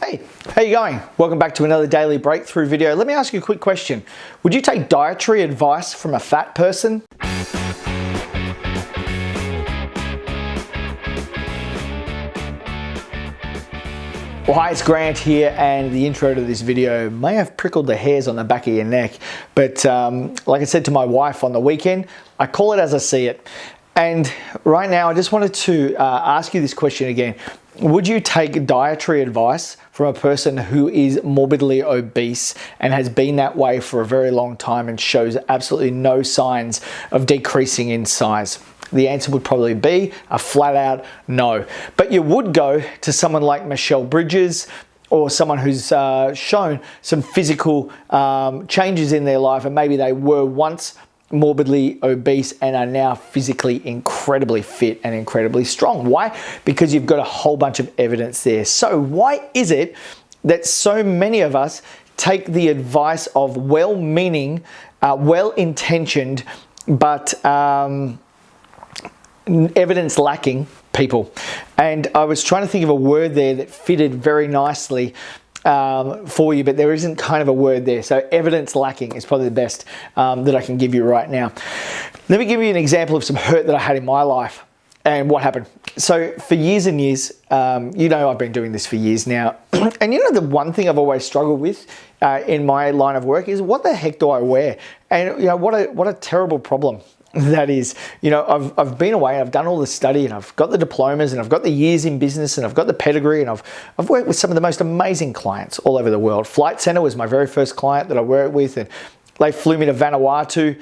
Hey, how you going? Welcome back to another daily breakthrough video. Let me ask you a quick question. Would you take dietary advice from a fat person? Well, hi, it's Grant here, and the intro to this video may have prickled the hairs on the back of your neck, but like I said to my wife on the weekend, I call it as I see it. And right now, I just wanted to ask you this question again. Would you take dietary advice from a person who is morbidly obese and has been that way for a very long time and shows absolutely no signs of decreasing in size? The answer would probably be a flat out no. But you would go to someone like Michelle Bridges or someone who's shown some physical changes in their life, and maybe they were once morbidly obese and are now physically incredibly fit and incredibly strong. Why? Because you've got a whole bunch of evidence there. So why is it that so many of us take the advice of well-meaning, well-intentioned, but evidence lacking people? And I was trying to think of a word there that fitted very nicely for you, but there isn't kind of a word there. So evidence lacking is probably the best that I can give you right now. Let me give you an example of some hurt that I had in my life and what happened. So for years and years, you know, I've been doing this for years now. And you know, the one thing I've always struggled with in my line of work is, what the heck do I wear? And you know, what a terrible problem that is. You know, I've been away and I've done all the study and I've got the diplomas and I've got the years in business and I've got the pedigree and I've worked with some of the most amazing clients all over the world. Flight Centre was my very first client that I worked with, and they flew me to Vanuatu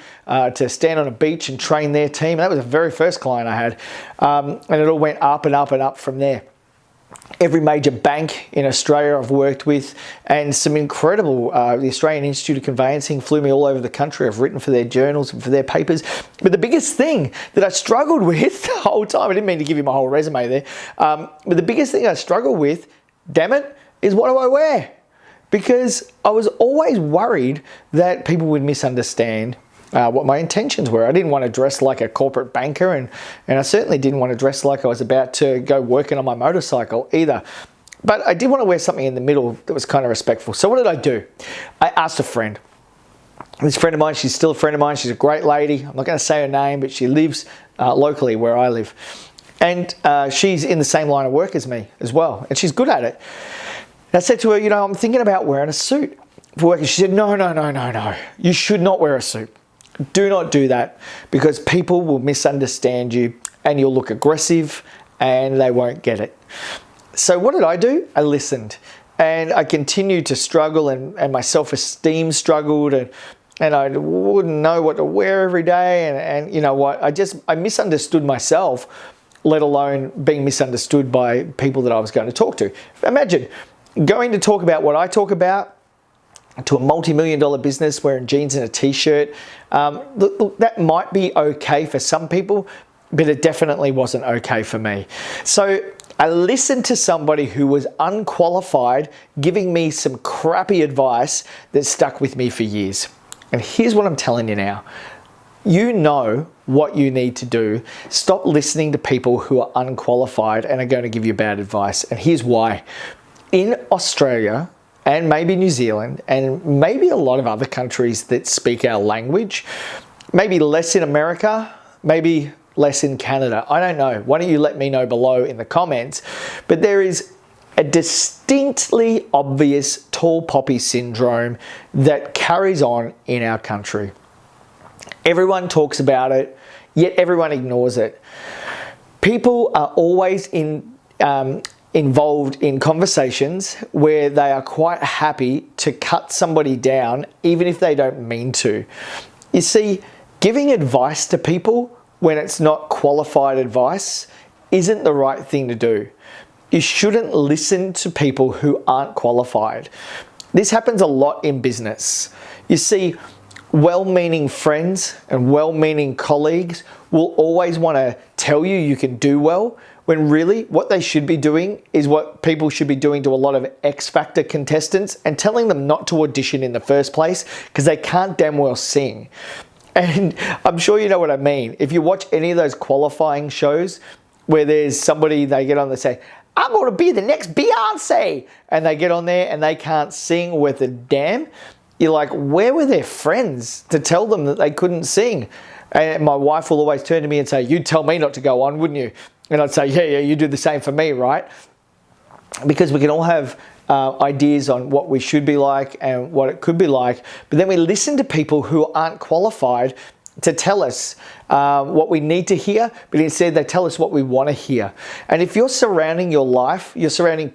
to stand on a beach and train their team. That was the very first client I had, and it all went up and up and up from there. Every major bank in Australia I've worked with, and some incredible, the Australian Institute of Conveyancing flew me all over the country. I've written for their journals and for their papers. But the biggest thing that I struggled with the whole time, I didn't mean to give you my whole resume there, but the biggest thing I struggled with, damn it, is what do I wear? Because I was always worried that people would misunderstand what my intentions were. I didn't want to dress like a corporate banker, and I certainly didn't want to dress like I was about to go working on my motorcycle either. But I did want to wear something in the middle that was kind of respectful. So what did I do? I asked a friend. This friend of mine, she's still a friend of mine. She's a great lady. I'm not going to say her name, but she lives locally where I live. And she's in the same line of work as me as well. And she's good at it. And I said to her, you know, I'm thinking about wearing a suit for work. And she said, no. You should not wear a suit. Do not do that, because people will misunderstand you and you'll look aggressive and they won't get it. So what did I do? I listened, and I continued to struggle, and my self-esteem struggled, and I wouldn't know what to wear every day. And you know what? I misunderstood myself, let alone being misunderstood by people that I was going to talk to. Imagine going to talk about what I talk about to a multi-million-dollar business wearing jeans and a t-shirt. Look, that might be okay for some people, but it definitely wasn't okay for me. So I listened to somebody who was unqualified giving me some crappy advice that stuck with me for years. And here's what I'm telling you now. You know what you need to do. Stop listening to people who are unqualified and are going to give you bad advice. And here's why. In Australia, and maybe New Zealand, and maybe a lot of other countries that speak our language, maybe less in America, maybe less in Canada. I don't know. Why don't you let me know below in the comments? But there is a distinctly obvious tall poppy syndrome that carries on in our country. Everyone talks about it, yet everyone ignores it. People are always involved in conversations where they are quite happy to cut somebody down, even if they don't mean to. You see, giving advice to people when it's not qualified advice isn't the right thing to do. You shouldn't listen to people who aren't qualified. This happens a lot in business. You see, well-meaning friends and well-meaning colleagues will always want to tell you you can do well, when really what they should be doing is what people should be doing to a lot of X Factor contestants, and telling them not to audition in the first place because they can't damn well sing. And I'm sure you know what I mean. If you watch any of those qualifying shows where there's somebody, they get on, they say, I'm going to be the next Beyonce. And they get on there and they can't sing worth a damn. You're like, where were their friends to tell them that they couldn't sing? And my wife will always turn to me and say, you'd tell me not to go on, wouldn't you? And I'd say, yeah, you do the same for me, right? Because we can all have ideas on what we should be like and what it could be like. But then we listen to people who aren't qualified to tell us what we need to hear, but instead they tell us what we want to hear. And if you're surrounding your life, you're surrounding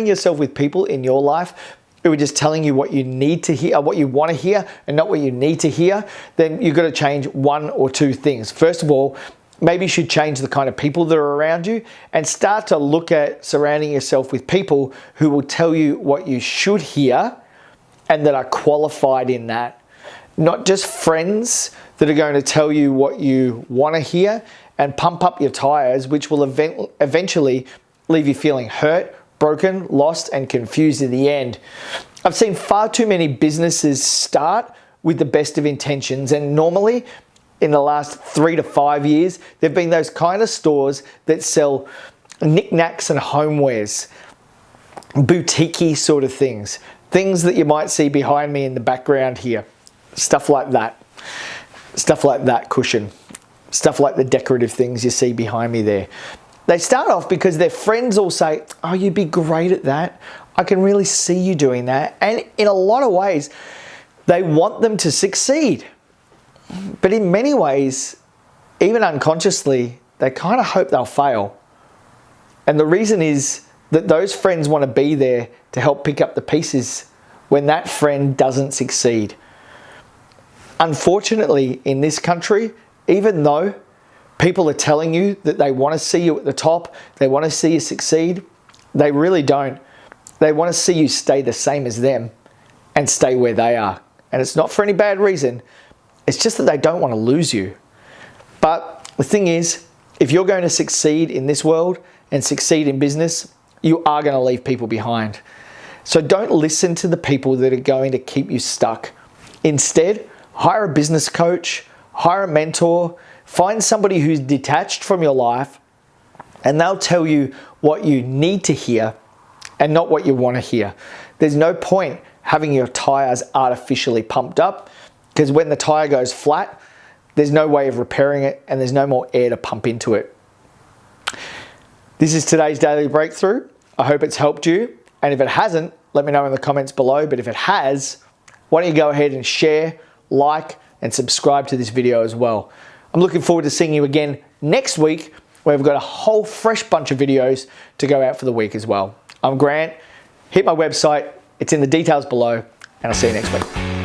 yourself with people in your life who are just telling you what you need to hear, what you want to hear, and not what you need to hear, then you've got to change one or two things. First of all, maybe you should change the kind of people that are around you and start to look at surrounding yourself with people who will tell you what you should hear and that are qualified in that. Not just friends that are going to tell you what you want to hear and pump up your tires, which will eventually leave you feeling hurt, broken, lost, and confused in the end. I've seen far too many businesses start with the best of intentions, and normally in the last 3 to 5 years, there've been those kind of stores that sell knickknacks and homewares, boutique-y sort of things that you might see behind me in the background here. Stuff like that cushion, stuff like the decorative things you see behind me there. They start off because their friends all say, oh, you'd be great at that. I can really see you doing that. And in a lot of ways, they want them to succeed. But in many ways, even unconsciously, they kind of hope they'll fail. And the reason is that those friends want to be there to help pick up the pieces when that friend doesn't succeed. Unfortunately, in this country, even though people are telling you that they want to see you at the top, they want to see you succeed, they really don't. They want to see you stay the same as them and stay where they are. And it's not for any bad reason. It's just that they don't want to lose you. But the thing is, if you're going to succeed in this world and succeed in business, you are going to leave people behind. So don't listen to the people that are going to keep you stuck. Instead, hire a business coach, hire a mentor, find somebody who's detached from your life, and they'll tell you what you need to hear and not what you want to hear. There's no point having your tires artificially pumped up, because when the tire goes flat, there's no way of repairing it and there's no more air to pump into it. This is today's Daily Breakthrough. I hope it's helped you. And if it hasn't, let me know in the comments below. But if it has, why don't you go ahead and share, like, and subscribe to this video as well. I'm looking forward to seeing you again next week, where we've got a whole fresh bunch of videos to go out for the week as well. I'm Grant. Hit my website. It's in the details below, and I'll see you next week.